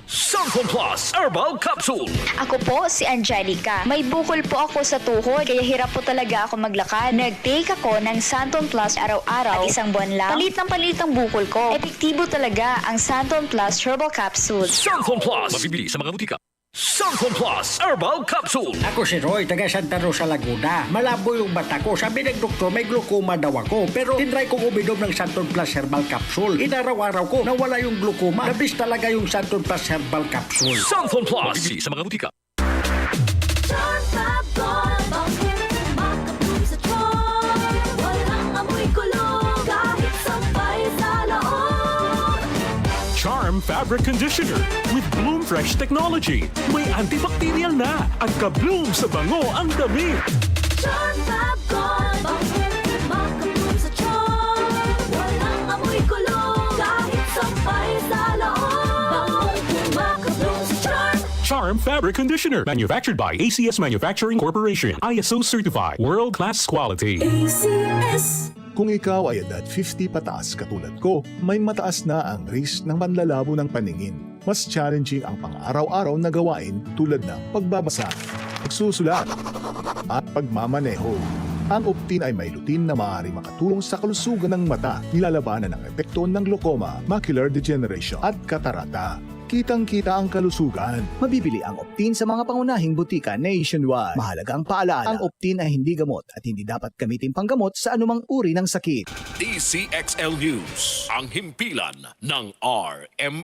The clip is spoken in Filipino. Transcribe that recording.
Santon Plus Herbal Capsule. Ako po si Angelica. May bukol po ako sa tuhod, kaya hirap po talaga ako maglakad. Nag-take ako ng Santon Plus araw-araw at isang buwan lang. Palit ang bukol ko. Epektibo talaga ang Santon Plus Herbal Capsule. Santon Plus. Mabibili sa mga butika. Santon Plus Herbal Capsule. Ako si Roy, taga Santa Rosa, Laguna. Malabo yung mata ko. Sabi ng doktor, may glaucoma daw ako. Pero tinry kong uminom ng Santon Plus Herbal Capsule. Inaraw-araw ko, nawala yung glaucoma. Nabis talaga yung Santon Plus Herbal Capsule. Santon Plus. Mabibili sa mga butika. Charm Fabric Conditioner with Bloom Fresh Technology. May antibacterial na at ka-bloom sa bango ang damit. Charm Fab Gold, makabloom sa charm. Walang amoy kulong, kahit sampay sa loob. Makabloom sa charm. Charm Fabric Conditioner. Manufactured by ACS Manufacturing Corporation. ISO certified. World-class quality. ACS. Kung ikaw ay edad 50 pataas katulad ko, may mataas na ang risk ng panlalabo ng paningin. Mas challenging ang pang-araw-araw na gawain tulad ng pagbabasa, pagsusulat, at pagmamaneho. Ang Optin ay may lutin na maaaring makatulong sa kalusugan ng mata, nilalabanan ng epekto ng glaucoma, macular degeneration at katarata. Kitang-kita ang kalusugan. Mabibili ang Optin sa mga pangunahing butika nationwide. Mahalagang paalala, ang Optin ay hindi gamot at hindi dapat gamitin panggamot sa anumang uri ng sakit. DCXL News. Ang himpilan ng RM.